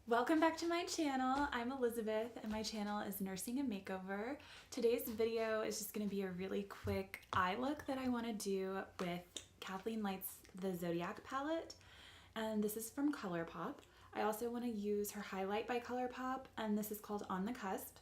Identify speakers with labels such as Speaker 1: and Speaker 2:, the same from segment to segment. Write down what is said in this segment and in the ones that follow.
Speaker 1: Welcome back to my channel. I'm Elizabeth and my channel is Nursing and Makeover. Today's video is just going to be a really quick eye look that I want to do with Kathleen Lights, the Zodiac palette, and this is from ColourPop. I also want to use her highlight by ColourPop, and this is called On the Cusp,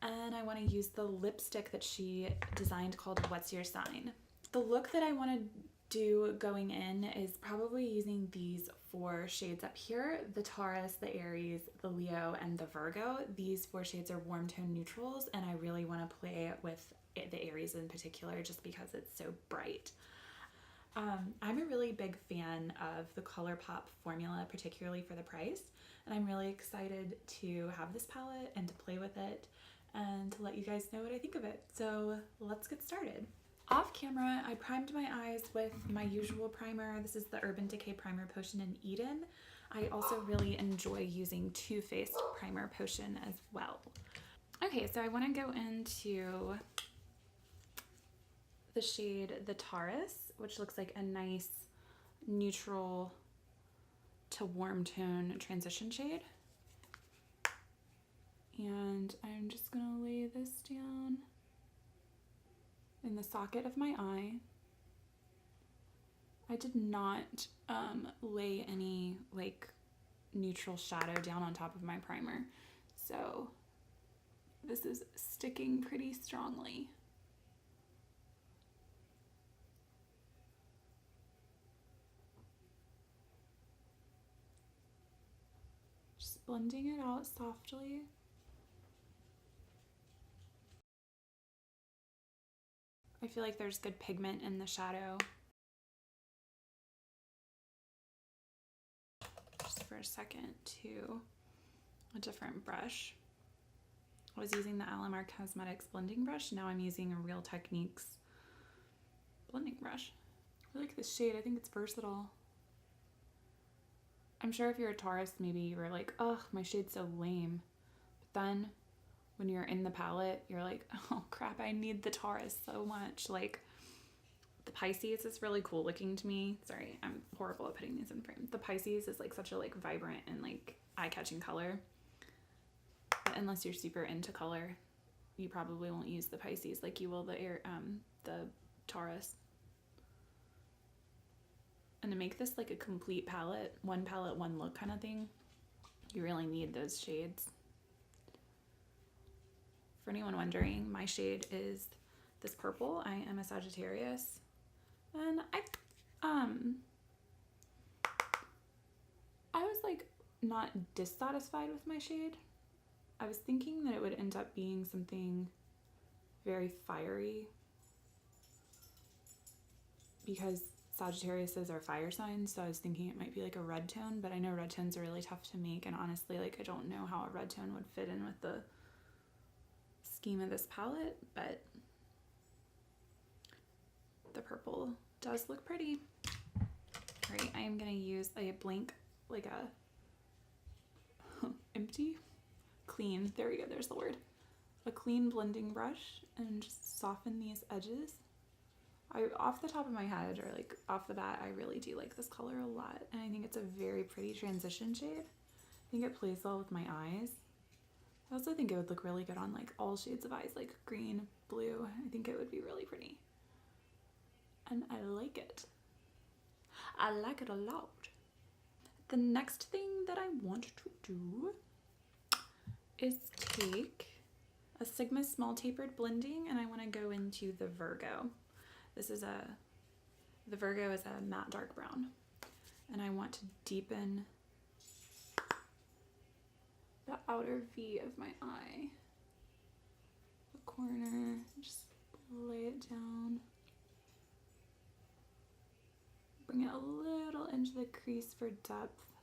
Speaker 1: and I want to use the lipstick that she designed called What's Your Sign. The look that I want to do going in is probably using these 4 shades up here: the Taurus, the Aries, the Leo, and the Virgo. These 4 shades are warm tone neutrals, and I really want to play with the Aries in particular just because it's so bright. I'm a really big fan of the ColourPop formula, particularly for the price, and I'm really excited to have this palette and to play with it and to let you guys know what I think of it. So let's get started. Off camera, I primed my eyes with my usual primer. This is the Urban Decay Primer Potion in Eden. I also really enjoy using Too Faced Primer Potion as well. Okay, so I want to go into the shade the Taurus, which looks like a nice neutral to warm tone transition shade. And I'm just gonna lay this down in the socket of my eye. I did not lay any like neutral shadow down on top of my primer, so this is sticking pretty strongly. Just blending it out softly. I feel like there's good pigment in the shadow. Just for a second to a different brush. I was using the Alamar Cosmetics blending brush. Now I'm using a Real Techniques blending brush. I like this shade. I think it's versatile. I'm sure if you're a Taurus, maybe you were like, oh, my shade's so lame. But then when you're in the palette, you're like, oh crap, I need the Taurus so much. Like, the Pisces is really cool looking to me. Sorry, I'm horrible at putting these in frame. The Pisces is like such a like vibrant and like eye-catching color. But unless you're super into color, you probably won't use the Pisces like you will the Taurus. And to make this like a complete palette, one look kind of thing, you really need those shades. For anyone wondering, my shade is this purple. I am a Sagittarius, and I was like not dissatisfied with my shade. I was thinking that it would end up being something very fiery because Sagittariuses are fire signs, so I was thinking it might be like a red tone, but I know red tones are really tough to make, and honestly, like I don't know how a red tone would fit in with the scheme of this palette, but the purple does look pretty. All right, I am gonna use a blank, like a clean, there we go, there's the word, a clean blending brush, and just soften these edges. Off the top of my head, or like off the bat, I really do like this color a lot, and I think it's a very pretty transition shade. I think it plays well with my eyes. I also think it would look really good on like all shades of eyes, like green, blue. I think it would be really pretty. And I like it. I like it a lot. The next thing that I want to do is take a Sigma Small Tapered Blending, and I want to go into the Virgo. The Virgo is a matte dark brown, and I want to deepen the outer V of my eye, the corner, just lay it down, bring it a little into the crease for depth,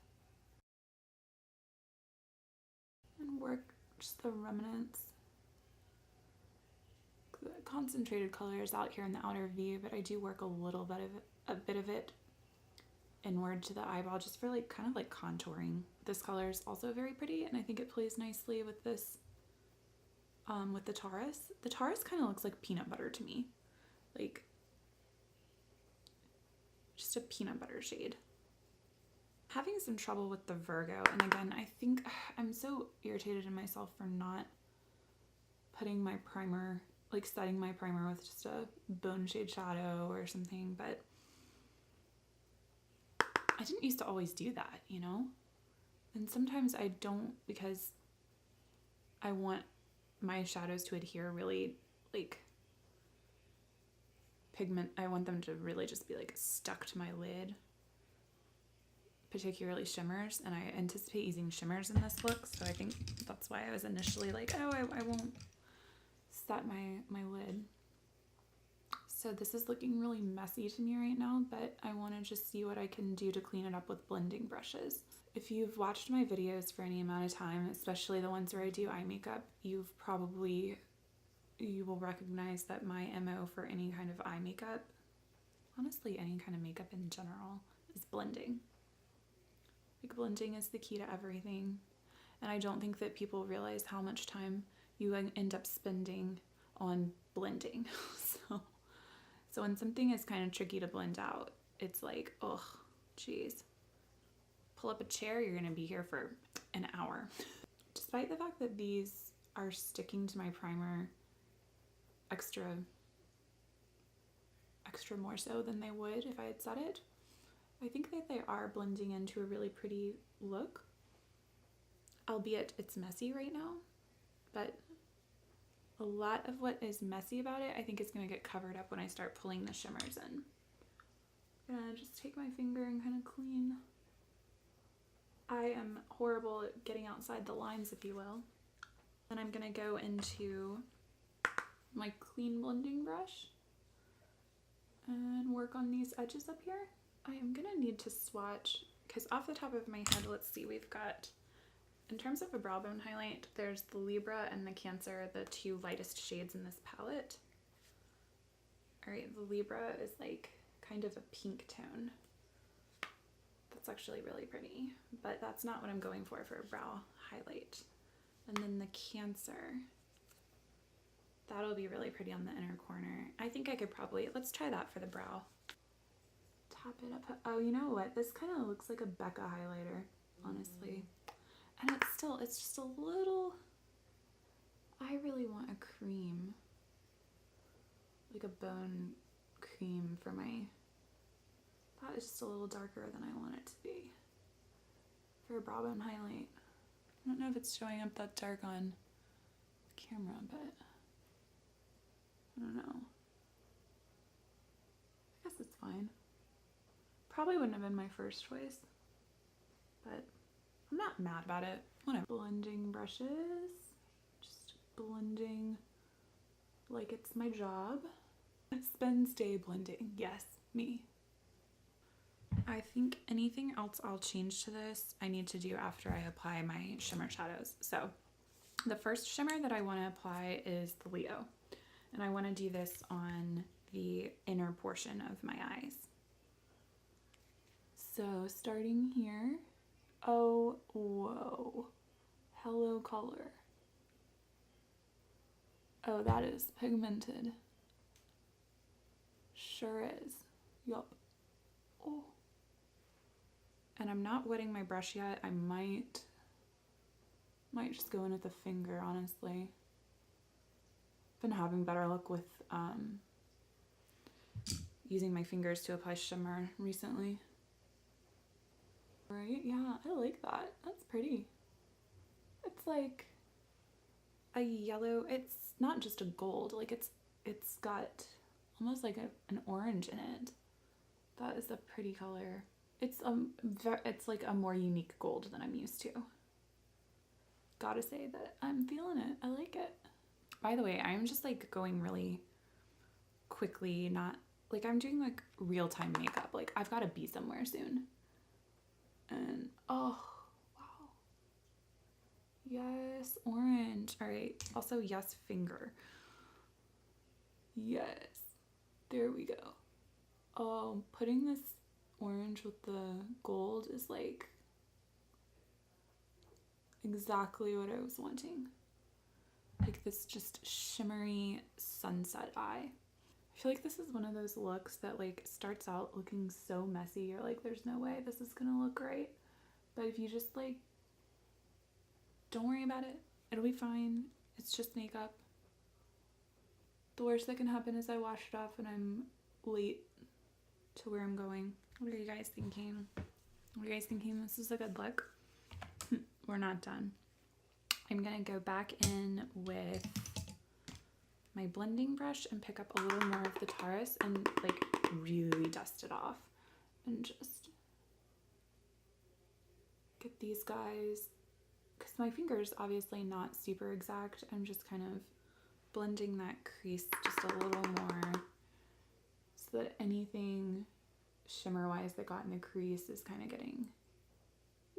Speaker 1: and work just the remnants. The concentrated color is out here in the outer V, but I do work a bit of it inward to the eyeball just for like kind of like contouring. This color is also very pretty, and I think it plays nicely with this with the Taurus. The Taurus kind of looks like peanut butter to me, like just a peanut butter shade. having some trouble with the Virgo. And again, I think I'm so irritated in myself for not putting my primer, like setting my primer with just a bone shade shadow or something, but I didn't used to always do that, you know? And sometimes I don't, because I want my shadows to adhere really, like, pigment. I want them to really just be like stuck to my lid, particularly shimmers, and I anticipate using shimmers in this look, so I think that's why I was initially like, oh, I won't set my lid. So this is looking really messy to me right now, but I want to just see what I can do to clean it up with blending brushes. If you've watched my videos for any amount of time, especially the ones where I do eye makeup, you will recognize that my MO for any kind of eye makeup, honestly any kind of makeup in general, is blending. Like, blending is the key to everything. And I don't think that people realize how much time you end up spending on blending. So when something is kind of tricky to blend out, it's like, oh, geez. Pull up a chair, you're gonna be here for an hour. Despite the fact that these are sticking to my primer extra more so than they would if I had set it, I think that they are blending into a really pretty look, albeit it's messy right now, but a lot of what is messy about it I think is going to get covered up when I start pulling the shimmers in. I'm gonna just take my finger and kind of clean. I am horrible at getting outside the lines, if you will. Then I'm gonna go into my clean blending brush and work on these edges up here. I am gonna need to swatch, because off the top of my head, let's see, we've got, in terms of a brow bone highlight, there's the Libra and the Cancer, the two lightest shades in this palette. All right, the Libra is like kind of a pink tone. That's actually really pretty, but that's not what I'm going for a brow highlight. And then the Cancer, that'll be really pretty on the inner corner. I think I could probably, let's try that for the brow. Tap it up. Oh, you know what? This kind of looks like a Becca highlighter, honestly. And it's just a little, I really want a cream, like a bone cream for my, that is just a little darker than I want it to be for a brow bone highlight. I don't know if it's showing up that dark on camera, but I don't know. I guess it's fine. Probably wouldn't have been my first choice, but I'm not mad about it. Whatever. Blending brushes, just blending like it's my job. Spend stay blending. Yes, me. I think anything else I'll change to this I need to do after I apply my shimmer shadows. So the first shimmer that I want to apply is the Leo, and I want to do this on the inner portion of my eyes. So starting here, oh, whoa, hello color. Oh, that is pigmented. Sure is. Yup. Oh. And I'm not wetting my brush yet. I might just go in with a finger, honestly. Been having better luck with using my fingers to apply shimmer recently. Right? Yeah, I like that. That's pretty. It's like a yellow, it's not just a gold, like it's got almost like an orange in it. That is a pretty color. It's like a more unique gold than I'm used to. Gotta say that I'm feeling it. I like it. By the way, I'm just like going really quickly, not like I'm doing like real-time makeup. Like I've got to be somewhere soon. And oh, wow. Yes, orange. All right. Also, yes, finger. Yes. There we go. Oh, putting this orange with the gold is like exactly what I was wanting. Like this just shimmery sunset eye. I feel like this is one of those looks that like starts out looking so messy. You're like, there's no way this is gonna look right. But if you just like, don't worry about it. It'll be fine. It's just makeup. The worst that can happen is I wash it off and I'm late to where I'm going. What are you guys thinking? What are you guys thinking? This is a good look? We're not done. I'm gonna go back in with my blending brush and pick up a little more of the Taurus and like really dust it off and just get these guys, because my finger's obviously not super exact. I'm just kind of blending that crease just a little more so that anything shimmer wise that got in the crease is kind of getting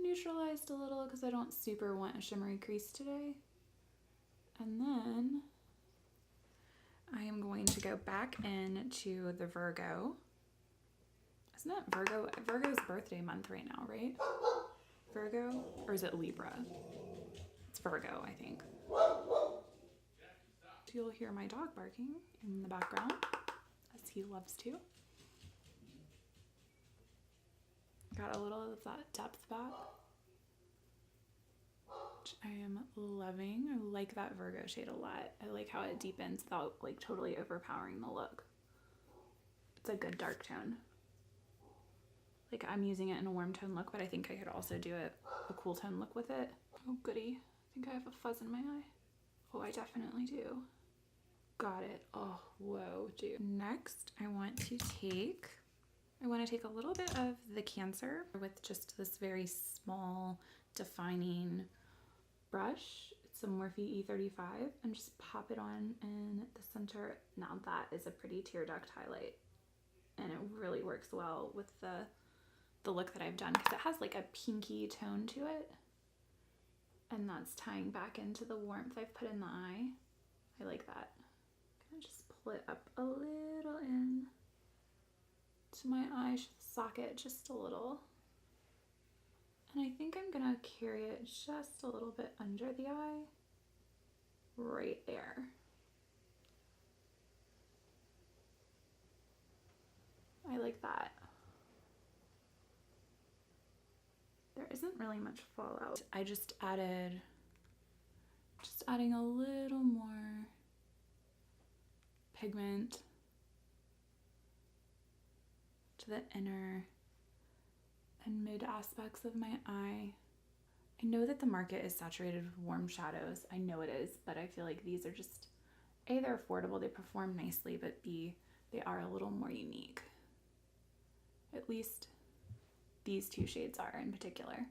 Speaker 1: neutralized a little, because I don't super want a shimmery crease today. And then I am going to go back into the Virgo. Isn't it Virgo? Virgo's birthday month right now, right? Virgo? Or is it Libra? It's Virgo, I think. You'll hear my dog barking in the background, as he loves to. Got a little of that depth back, which I am loving. I like that Virgo shade a lot. I like how it deepens without like totally overpowering the look. It's a good dark tone. Like I'm using it in a warm tone look, but I think I could also do a cool tone look with it. Oh goody, I think I have a fuzz in my eye. Oh, I definitely do. Got it. Oh, whoa, dude. Next, I want to take a little bit of the Cancer with just this very small defining brush. It's a Morphe E35, and just pop it on in the center. Now that is a pretty tear duct highlight, and it really works well with the look that I've done, because it has like a pinky tone to it, and that's tying back into the warmth I've put in the eye. I like that. I'm gonna just pull it up a little in to my eye socket just a little. And I think I'm gonna carry it just a little bit under the eye, right there. I like that. There isn't really much fallout. I just adding a little more pigment to the inner and mid aspects of my eye. I know that the market is saturated with warm shadows. I know it is, but I feel like these are just, A, they're affordable, they perform nicely, but B, they are a little more unique. At least these two shades are in particular.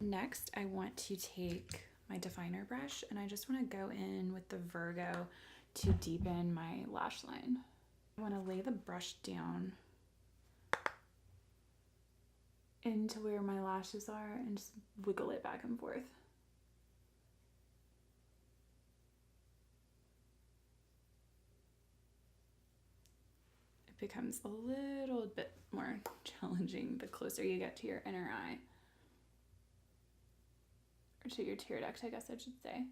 Speaker 1: Next, I want to take my definer brush and I just want to go in with the Virgo to deepen my lash line. I want to lay the brush down into where my lashes are and just wiggle it back and forth. It becomes a little bit more challenging the closer you get to your inner eye. Or to your tear duct, I guess I should say.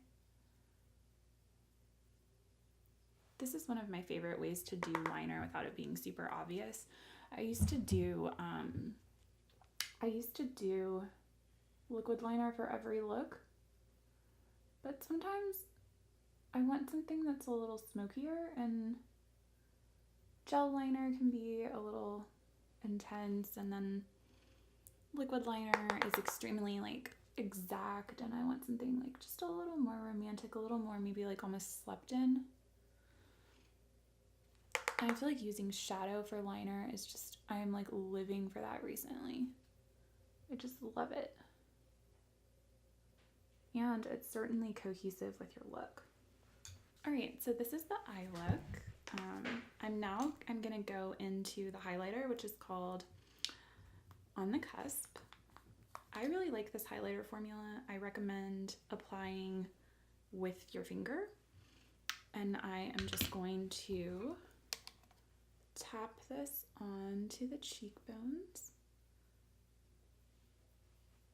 Speaker 1: This is one of my favorite ways to do liner without it being super obvious. I used to do liquid liner for every look, but sometimes I want something that's a little smokier, and gel liner can be a little intense, and then liquid liner is extremely like exact, and I want something like just a little more romantic, a little more maybe like almost slept in. And I feel like using shadow for liner is just, I am like living for that recently. I just love it. And it's certainly cohesive with your look. All right, so this is the eye look. I'm gonna go into the highlighter, which is called On the Cusp. I really like this highlighter formula. I recommend applying with your finger. And I am just going to tap this onto the cheekbones.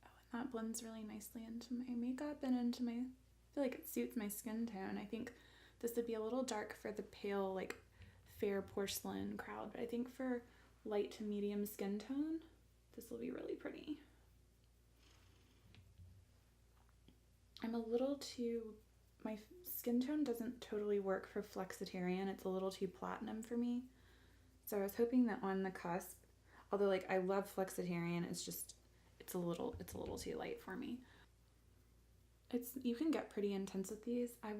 Speaker 1: Oh, and that blends really nicely into my makeup and into my, I feel like it suits my skin tone. I think this would be a little dark for the pale, like fair porcelain crowd, but I think for light to medium skin tone, this will be really pretty. I'm a little too, my skin tone doesn't totally work for Flexitarian. It's a little too platinum for me. So I was hoping that on the cusp, although like I love Flexitarian, it's just, it's a little too light for me. You can get pretty intense with these. I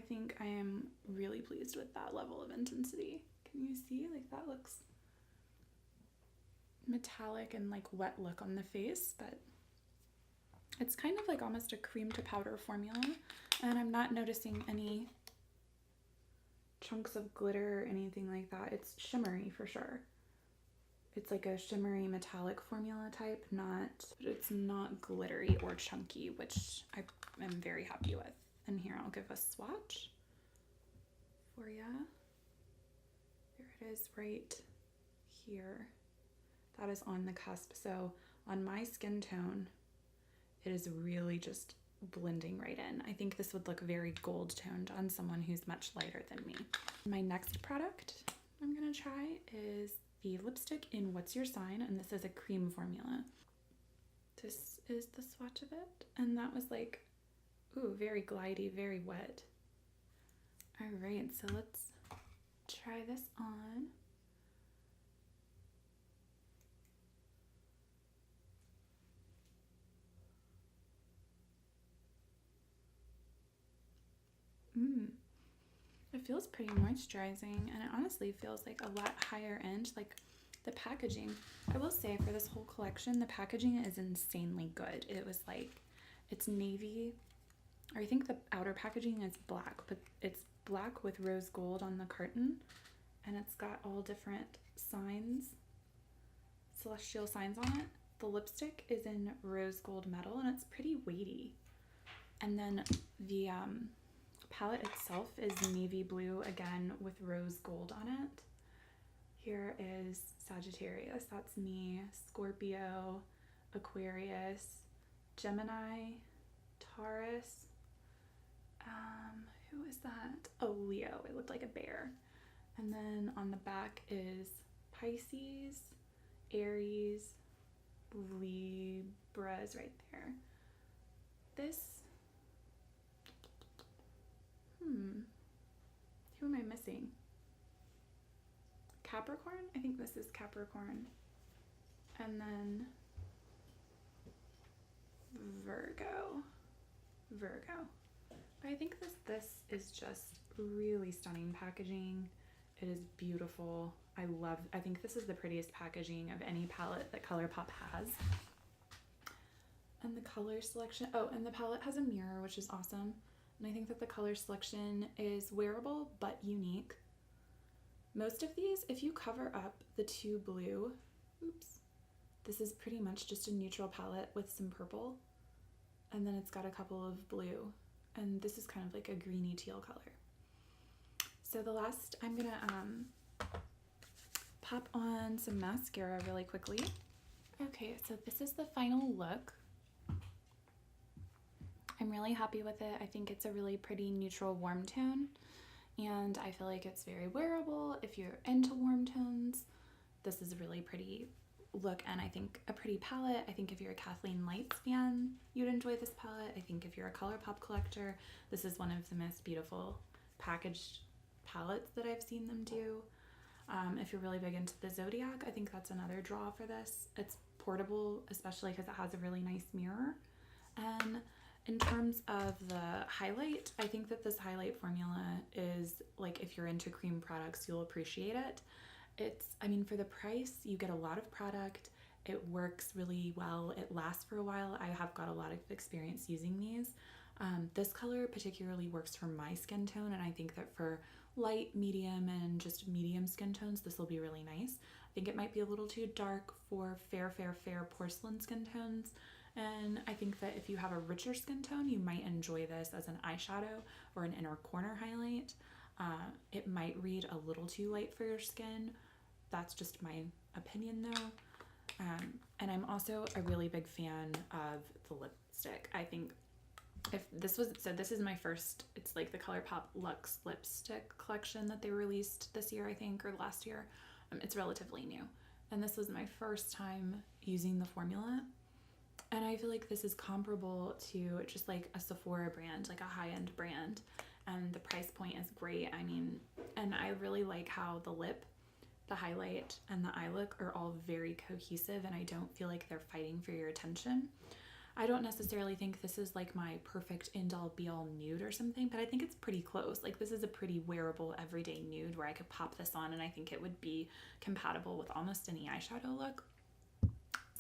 Speaker 1: think I am really pleased with that level of intensity. Can you see? Like that looks metallic and like wet look on the face, but it's kind of like almost a cream to powder formula, and I'm not noticing any chunks of glitter or anything like that. It's shimmery for sure. It's like a shimmery metallic formula type, but it's not glittery or chunky, which I am very happy with. And here I'll give a swatch for ya. There it is right here. That is on the cusp. So on my skin tone, it is really just blending right in. I think this would look very gold toned on someone who's much lighter than me. My next product I'm gonna try is the lipstick in What's Your Sign, and this is a cream formula. This is the swatch of it, and that was like, ooh, very glidey, very wet. All right, so let's try this on. It feels pretty moisturizing, and it honestly feels like a lot higher end. Like the packaging, I will say for this whole collection, the packaging is insanely good. It was like, it's navy, or I think the outer packaging is black, but it's black with rose gold on the carton, and it's got all different signs, celestial signs on it. The lipstick is in rose gold metal, and it's pretty weighty. And then the palette itself is navy blue, again with rose gold on it. Here is Sagittarius, that's me, Scorpio, Aquarius, Gemini, Taurus, who is that? Oh, Leo, it looked like a bear. And then on the back is Pisces, Aries, Libra's right there. Who am I missing? Capricorn? I think this is Capricorn. And then Virgo. But I think this is just really stunning packaging. It is beautiful. I think this is the prettiest packaging of any palette that ColourPop has. And the color selection, oh, and the palette has a mirror, which is awesome. And I think that the color selection is wearable but unique. Most of these, if you cover up the two blue, this is pretty much just a neutral palette with some purple, and then it's got a couple of blue, and this is kind of like a greeny teal color. So the last, I'm gonna pop on some mascara really quickly. Okay, so this is the final look. I'm really happy with it. I think it's a really pretty neutral warm tone, and I feel like it's very wearable if you're into warm tones. This is a really pretty look, and I think a pretty palette. I think if you're a Kathleen Lights fan, you'd enjoy this palette. I think if you're a ColourPop collector, this is one of the most beautiful packaged palettes that I've seen them do. If you're really big into the Zodiac, I think that's another draw for this. It's portable, especially because it has a really nice mirror. And in terms of the highlight, I think that this highlight formula is like, if you're into cream products, you'll appreciate it. I mean, for the price, you get a lot of product. It works really well. It lasts for a while. I have got a lot of experience using these. This color particularly works for my skin tone, and I think that for light, medium, and just medium skin tones, this will be really nice. I think it might be a little too dark for fair porcelain skin tones. And I think that if you have a richer skin tone, you might enjoy this as an eyeshadow or an inner corner highlight. It might read a little too light for your skin. That's just my opinion though. And I'm also a really big fan of the lipstick. I think this is my first, it's like the ColourPop Luxe lipstick collection that they released this year, I think, or last year. It's relatively new. And this was my first time using the formula. And I feel like this is comparable to just like a Sephora brand, like a high-end brand, and the price point is great. I mean, and I really like how the lip, the highlight, and the eye look are all very cohesive, and I don't feel like they're fighting for your attention. I don't necessarily think this is like my perfect end-all be-all nude or something, but I think it's pretty close. Like this is a pretty wearable everyday nude where I could pop this on and I think it would be compatible with almost any eyeshadow look.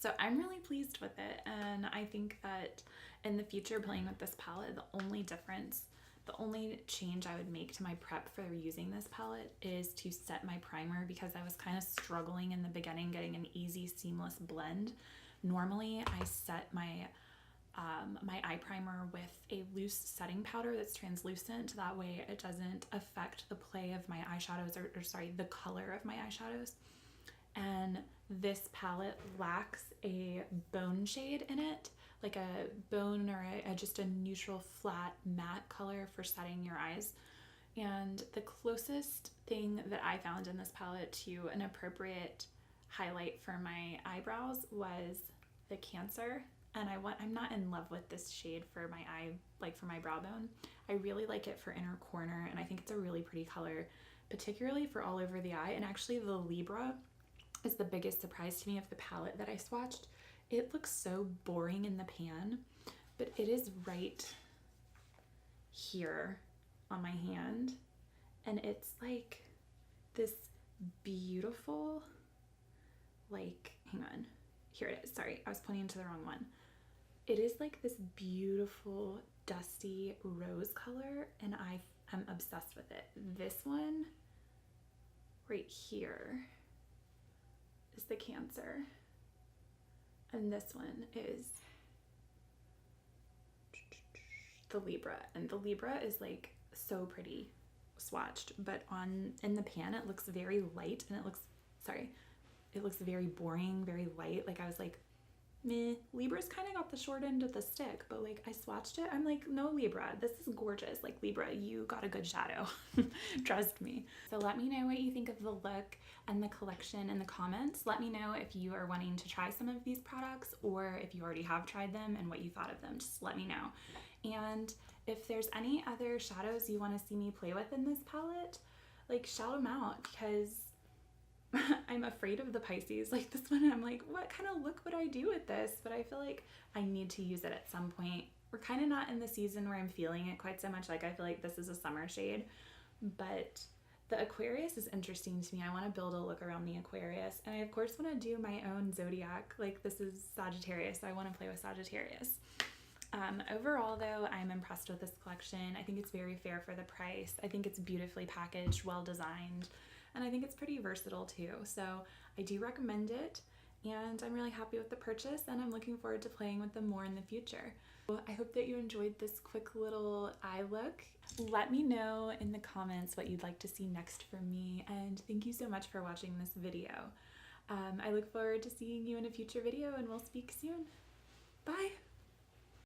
Speaker 1: So I'm really pleased with it, and I think that in the future playing with this palette, the only change I would make to my prep for using this palette is to set my primer, because I was kind of struggling in the beginning getting an easy seamless blend. Normally I set my my eye primer with a loose setting powder that's translucent. That way it doesn't affect the play of my eyeshadows, or sorry, the color of my eyeshadows. And this palette lacks a bone shade in it, like a bone or just a neutral flat matte color for setting your eyes. And the closest thing that I found in this palette to an appropriate highlight for my eyebrows was the Cancer. And I'm not in love with this shade for my eye, like for my brow bone. I really like it for inner corner, and I think it's a really pretty color, particularly for all over the eye. And actually the Libra is the biggest surprise to me of the palette that I swatched. It looks so boring in the pan, but it is right here on my hand, and it's like this beautiful, like, hang on, here it is, sorry, I was pointing to the wrong one. It is like this beautiful dusty rose color, and I'm obsessed with it. This one right here is the Cancer, and this one is the Libra, and the Libra is like so pretty swatched, but in the pan it looks very light, and it looks very boring, very light. Like I was like, meh. Libra's kind of got the short end of the stick, but like I swatched it, I'm like, no Libra, this is gorgeous. Like Libra, you got a good shadow. Trust me. So let me know what you think of the look and the collection in the comments. Let me know if you are wanting to try some of these products, or if you already have tried them and what you thought of them. Just let me know. And if there's any other shadows you want to see me play with in this palette, like shout them out, because I'm afraid of the Pisces. Like this one, I'm like, what kind of look would I do with this? But I feel like I need to use it at some point. We're kind of not in the season where I'm feeling it quite so much. Like I feel like this is a summer shade, but the Aquarius is interesting to me. I want to build a look around the Aquarius, and I of course want to do my own Zodiac. Like this is Sagittarius, so I want to play with Sagittarius. Overall though, I'm impressed with this collection. I think it's very fair for the price. I think it's beautifully packaged, well designed, and I think it's pretty versatile too. So I do recommend it, and I'm really happy with the purchase, and I'm looking forward to playing with them more in the future. I hope that you enjoyed this quick little eye look. Let me know in the comments what you'd like to see next from me, and thank you so much for watching this video. I look forward to seeing you in a future video, and we'll speak soon. Bye!